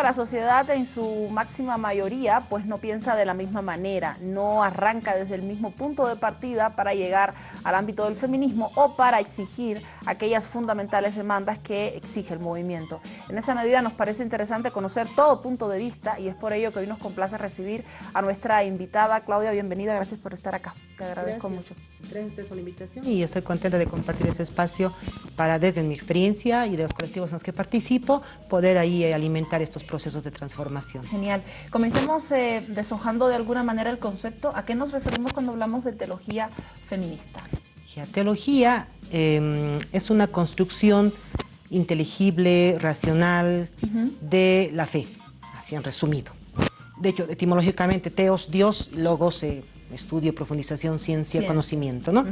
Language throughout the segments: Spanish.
la sociedad en su máxima mayoría pues no piensa de la misma manera, no arranca desde el mismo punto de partida para llegar al ámbito del feminismo o para exigir aquellas fundamentales demandas que exige el movimiento. En esa medida nos parece interesante conocer todo punto de vista y es por ello que hoy nos complace recibir a nuestra invitada. Claudia, bienvenida, gracias por estar acá, te agradezco mucho. Gracias a usted por la invitación y estoy contenta de compartir ese espacio para, desde mi experiencia y de los colectivos en los que participo, poder ahí alimentar estos procesos de transformación. Genial. Comencemos deshojando de alguna manera el concepto. ¿A qué nos referimos cuando hablamos de teología feminista? La teología es una construcción inteligible, racional de la fe, así en resumido. De hecho, etimológicamente, teos, Dios, logos, estudio, profundización, ciencia, conocimiento, ¿no?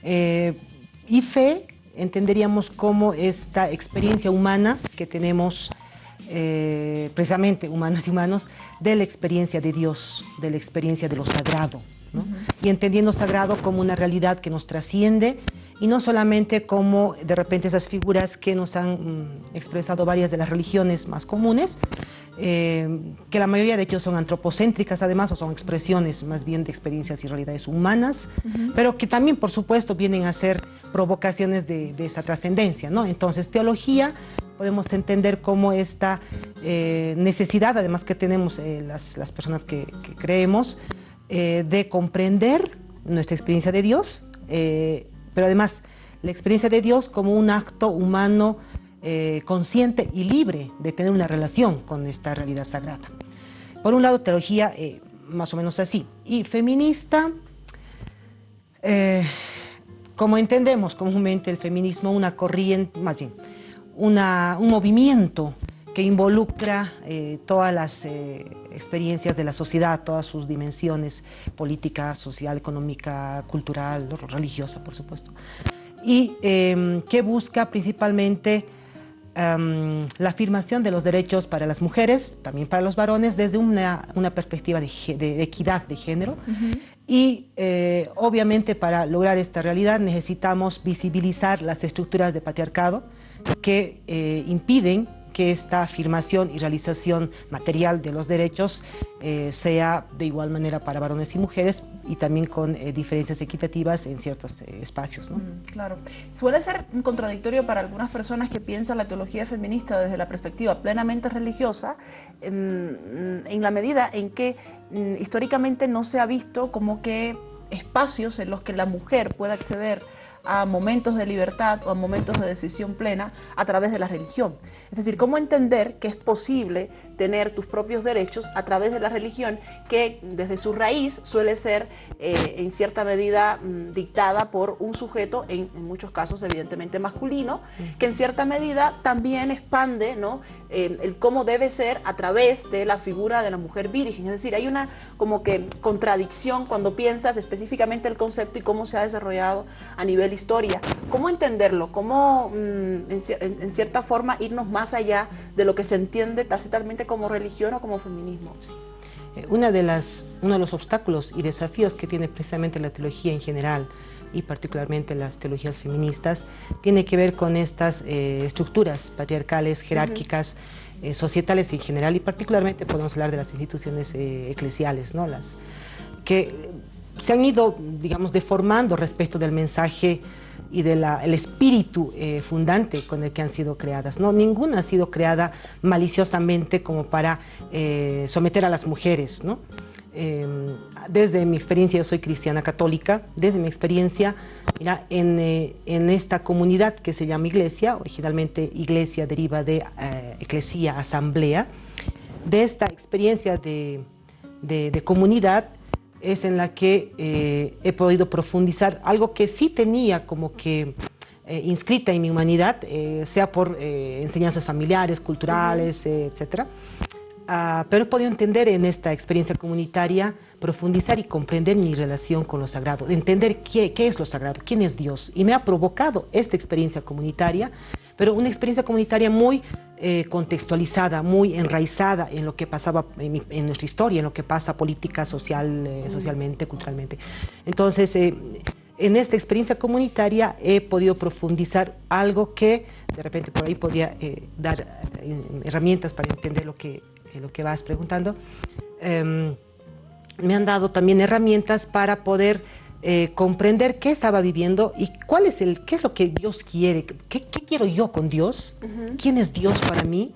Y fe entenderíamos como esta experiencia humana que tenemos, precisamente humanas y humanos, de la experiencia de Dios, de la experiencia de lo sagrado, ¿no? Y entendiendo sagrado como una realidad que nos trasciende y no solamente como de repente esas figuras que nos han expresado varias de las religiones más comunes, que la mayoría de hecho son antropocéntricas además, o son expresiones más bien de experiencias y realidades humanas, pero que también por supuesto vienen a ser provocaciones de esa trascendencia, ¿no? Entonces teología podemos entender como esta necesidad además que tenemos las personas que creemos de comprender nuestra experiencia de Dios, pero además la experiencia de Dios como un acto humano consciente y libre de tener una relación con esta realidad sagrada. Por un lado, teología más o menos así. Y feminista, como entendemos comúnmente el feminismo, una corriente, más bien, un movimiento que involucra todas las experiencias de la sociedad, todas sus dimensiones, política, social, económica, cultural, religiosa, por supuesto, y que busca principalmente la afirmación de los derechos para las mujeres, también para los varones, desde una perspectiva de equidad de género. Y obviamente para lograr esta realidad necesitamos visibilizar las estructuras de patriarcado que impiden que esta afirmación y realización material de los derechos sea de igual manera para varones y mujeres y también con diferencias equitativas en ciertos espacios, ¿no? Claro. Suele ser contradictorio para algunas personas que piensan la teología feminista desde la perspectiva plenamente religiosa, en la medida en que históricamente no se ha visto como que espacios en los que la mujer pueda acceder a momentos de libertad o a momentos de decisión plena a través de la religión. Es decir, cómo entender que es posible tener tus propios derechos a través de la religión que desde su raíz suele ser en cierta medida dictada por un sujeto, en muchos casos evidentemente masculino, que en cierta medida también expande, ¿no?, el cómo debe ser a través de la figura de la mujer virgen. Es decir, hay una como que contradicción cuando piensas específicamente el concepto y cómo se ha desarrollado a nivel historia. ¿Cómo entenderlo? ¿Cómo en cierta forma irnos más allá de lo que se entiende tácitamente como religión o como feminismo? Uno de los obstáculos y desafíos que tiene precisamente la teología en general y particularmente las teologías feministas tiene que ver con estas estructuras patriarcales, jerárquicas, societales en general, y particularmente podemos hablar de las instituciones eclesiales, ¿no?, las que se han ido, digamos, deformando respecto del mensaje y del espíritu fundante con el que han sido creadas, ¿no? Ninguna ha sido creada maliciosamente como para someter a las mujeres, ¿no? Desde mi experiencia, yo soy cristiana católica, desde mi experiencia, mira, en esta comunidad que se llama iglesia, originalmente iglesia deriva de eclesía, asamblea, de esta experiencia de comunidad, es en la que he podido profundizar algo que sí tenía como que inscrita en mi humanidad, sea por enseñanzas familiares, culturales, etcétera. Pero he podido entender en esta experiencia comunitaria, profundizar y comprender mi relación con lo sagrado, entender qué es lo sagrado, quién es Dios. Y me ha provocado esta experiencia comunitaria, pero una experiencia comunitaria muy contextualizada, muy enraizada en lo que pasaba en nuestra historia, en lo que pasa política, socialmente, culturalmente. Entonces, en esta experiencia comunitaria he podido profundizar algo que de repente por ahí podría dar herramientas para entender lo que vas preguntando. Me han dado también herramientas para poder comprender qué estaba viviendo y qué es lo que Dios quiere, qué quiero yo con Dios, quién es Dios para mí,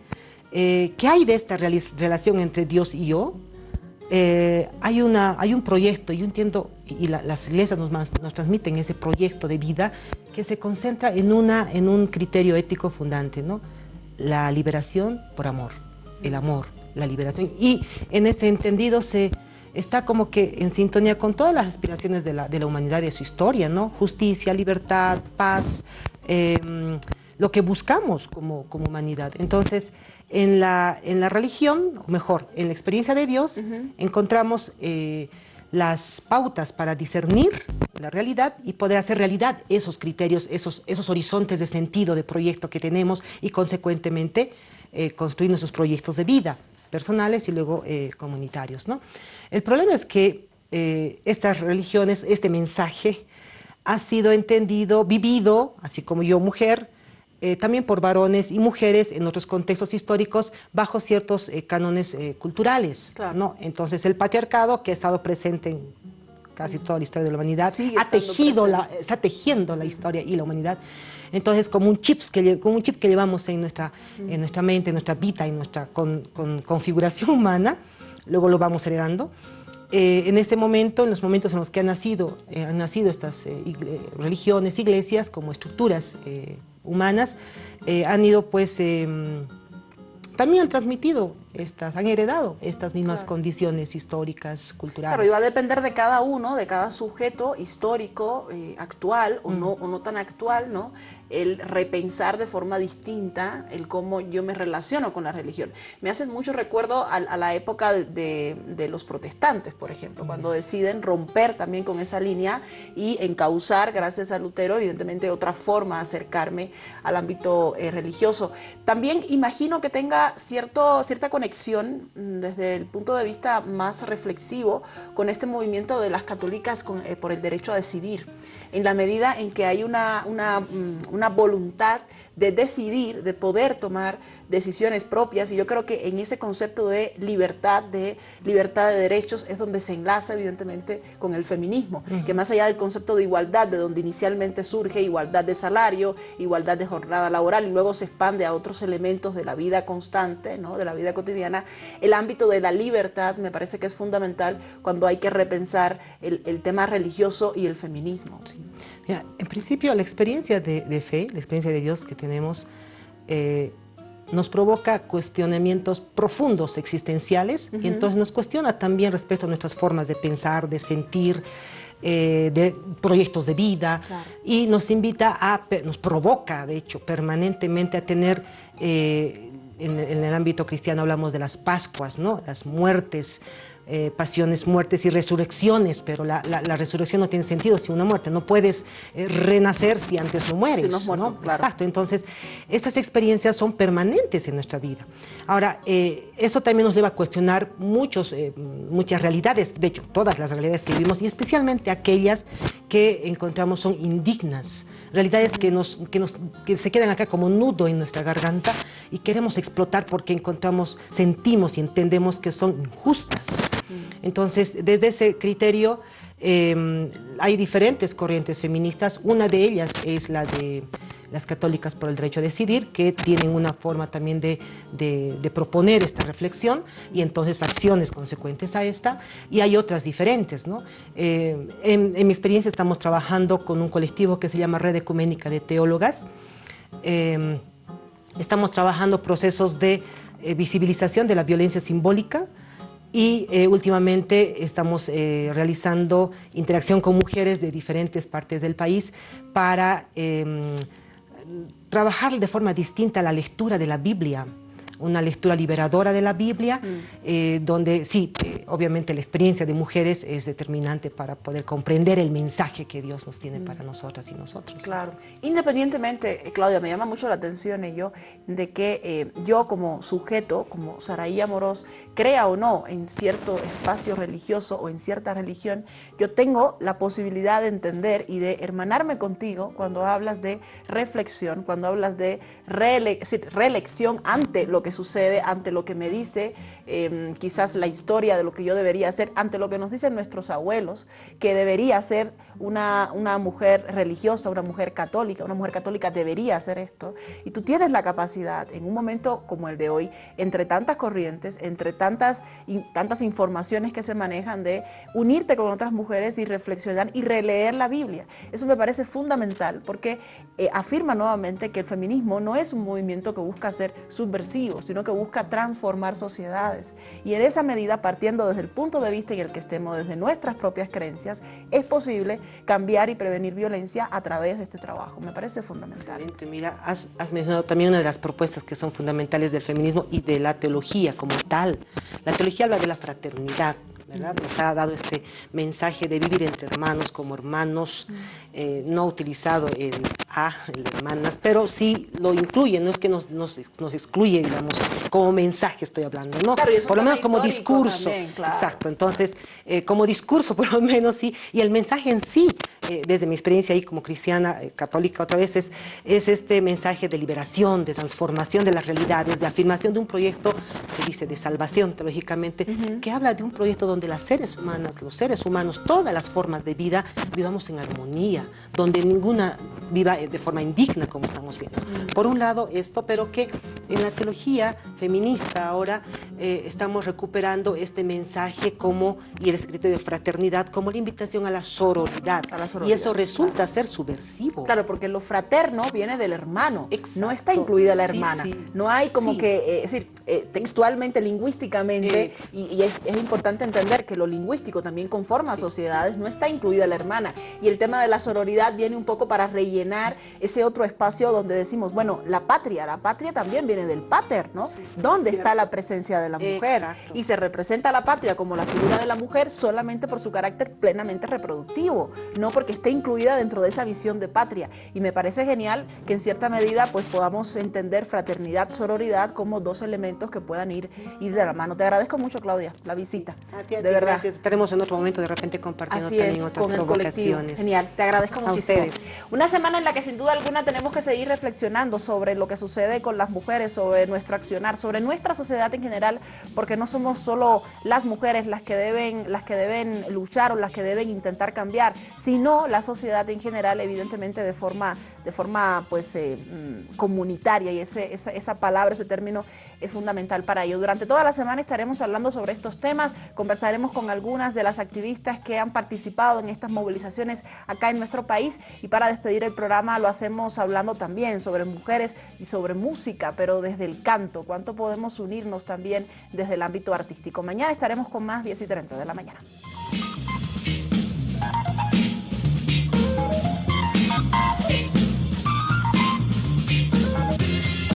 qué hay de esta relación entre Dios y yo. Hay un proyecto, yo entiendo, y las iglesias nos transmiten ese proyecto de vida que se concentra en un criterio ético fundante, ¿no? La liberación por amor, el amor, la liberación. Y en ese entendido está como que en sintonía con todas las aspiraciones de la humanidad y de su historia, ¿no? Justicia, libertad, paz, lo que buscamos como humanidad. Entonces, en la religión, o mejor, en la experiencia de Dios, encontramos las pautas para discernir la realidad y poder hacer realidad esos criterios, esos horizontes de sentido, de proyecto que tenemos y consecuentemente construir nuestros proyectos de vida personales y luego comunitarios, ¿no? El problema es que estas religiones, este mensaje ha sido entendido, vivido, así como yo, mujer, también por varones y mujeres en otros contextos históricos bajo ciertos cánones culturales, claro, ¿no? Entonces el patriarcado, que ha estado presente en casi toda la historia de la humanidad, está tejiendo la historia y la humanidad. Entonces, como un chip que llevamos en nuestra mente, en nuestra vida, en nuestra configuración humana, luego lo vamos heredando. En ese momento, en los momentos en los que han nacido estas religiones, iglesias, como estructuras humanas, han ido pues también han transmitido han heredado estas mismas condiciones históricas, culturales. Claro, y va a depender de cada uno, de cada sujeto histórico, actual o no tan actual, ¿no? El repensar de forma distinta el cómo yo me relaciono con la religión. Me hace mucho recuerdo a la época de los protestantes, por ejemplo, cuando deciden romper también con esa línea y encauzar, gracias a Lutero, evidentemente otra forma de acercarme al ámbito religioso. También imagino que tenga cierta conexión desde el punto de vista más reflexivo con este movimiento de las católicas por el derecho a decidir, en la medida en que hay una voluntad de decidir, de poder tomar decisiones propias, y yo creo que en ese concepto de libertad de derechos es donde se enlaza evidentemente con el feminismo, que más allá del concepto de igualdad, de donde inicialmente surge igualdad de salario, igualdad de jornada laboral, y luego se expande a otros elementos de la vida constante, ¿no? De la vida cotidiana, el ámbito de la libertad me parece que es fundamental cuando hay que repensar el tema religioso y el feminismo. Sí. Mira, en principio la experiencia de fe, la experiencia de Dios que tenemos, nos provoca cuestionamientos profundos existenciales y entonces nos cuestiona también respecto a nuestras formas de pensar, de sentir, de proyectos de vida, y nos nos provoca de hecho permanentemente a tener, en el ámbito cristiano hablamos de las Pascuas, ¿no? Las muertes, pasiones, muertes y resurrecciones, pero la resurrección no tiene sentido sin una muerte. No puedes renacer si antes no mueres. Si no has muerto, ¿no? Claro. Exacto. Entonces, estas experiencias son permanentes en nuestra vida. Ahora, eso también nos lleva a cuestionar muchas realidades, de hecho, todas las realidades que vivimos, y especialmente aquellas que encontramos son indignas, realidades que se quedan acá como nudo en nuestra garganta y queremos explotar porque sentimos y entendemos que son injustas. Entonces, desde ese criterio hay diferentes corrientes feministas. Una de ellas es la de las católicas por el derecho a decidir, que tienen una forma también de proponer esta reflexión y entonces acciones consecuentes a esta, y hay otras diferentes, ¿no? En mi experiencia estamos trabajando con un colectivo que se llama Red Ecuménica de Teólogas. Estamos trabajando procesos de visibilización de la violencia simbólica, y últimamente estamos realizando interacción con mujeres de diferentes partes del país para trabajar de forma distinta la lectura de la Biblia, una lectura liberadora de la Biblia, donde sí, obviamente la experiencia de mujeres es determinante para poder comprender el mensaje que Dios nos tiene para nosotras y nosotros. Claro. Independientemente, Claudia, me llama mucho la atención de que yo como sujeto, como Saraí Amorós, crea o no en cierto espacio religioso o en cierta religión, yo tengo la posibilidad de entender y de hermanarme contigo cuando hablas de reflexión, cuando hablas de reelección ante lo que sucede, ante lo que me dice quizás la historia de lo que yo debería hacer, ante lo que nos dicen nuestros abuelos, que debería ser una mujer religiosa, una mujer católica debería hacer esto. Y tú tienes la capacidad, en un momento como el de hoy, entre tantas corrientes, entre tantas informaciones que se manejan, de unirte con otras mujeres y reflexionar y releer la Biblia. Eso me parece fundamental porque afirma nuevamente que el feminismo no es un movimiento que busca ser subversivo, sino que busca transformar sociedades. Y en esa medida, partiendo desde el punto de vista en el que estemos, desde nuestras propias creencias, es posible cambiar y prevenir violencia a través de este trabajo. Me parece fundamental. Mira, has mencionado también una de las propuestas que son fundamentales del feminismo y de la teología como tal. La teología habla de la fraternidad, ¿verdad? Nos ha dado este mensaje de vivir entre hermanos, como hermanos, no ha utilizado el hermanas, pero sí lo incluye, no es que nos excluye, digamos, como mensaje estoy hablando, ¿no? Claro, por lo menos como discurso. También, claro. Exacto, entonces, como discurso por lo menos sí, y el mensaje en sí, desde mi experiencia ahí como cristiana, católica otra vez, es este mensaje de liberación, de transformación de las realidades, de afirmación de un proyecto, se dice, de salvación teológicamente, que habla de un proyecto donde los seres humanos, todas las formas de vida, vivamos en armonía, donde ninguna viva de forma indigna, como estamos viendo. Por un lado esto, pero que en la teología feminista ahora estamos recuperando este mensaje y el escrito de fraternidad como la invitación a la sororidad. Y eso resulta ser subversivo. Claro, porque lo fraterno viene del hermano. Exacto. No está incluida la hermana. Sí. No hay como que, es decir, textualmente, lingüísticamente, y es importante entender que lo lingüístico también conforma a sociedades, no está incluida la hermana. Y el tema de la sororidad viene un poco para rellenar ese otro espacio donde decimos, bueno, la patria también viene del pater, ¿no? ¿Dónde está la presencia de la mujer? Exacto. Y se representa a la patria como la figura de la mujer solamente por su carácter plenamente reproductivo, no porque esté incluida dentro de esa visión de patria. Y me parece genial que en cierta medida pues podamos entender fraternidad, sororidad como dos elementos que puedan ir de la mano. Te agradezco mucho, Claudia, la visita. De verdad. Gracias. Estaremos en otro momento de repente compartiendo Así también es, otras con el colectivo. provocaciones. Genial, te agradezco muchísimo. Ustedes. Una semana en la que sin duda alguna tenemos que seguir reflexionando sobre lo que sucede con las mujeres, sobre nuestro accionar, sobre nuestra sociedad en general, porque no somos solo las mujeres las que deben luchar o las que deben intentar cambiar, sino la sociedad en general, evidentemente de forma pues comunitaria, y esa palabra, ese término es fundamental para ello. Durante toda la semana estaremos hablando sobre estos temas, conversaremos con algunas de las activistas que han participado en estas movilizaciones acá en nuestro país, y para despedir el programa lo hacemos hablando también sobre mujeres y sobre música, pero desde el canto, cuánto podemos unirnos también desde el ámbito artístico. Mañana estaremos con más 10:30 de la mañana.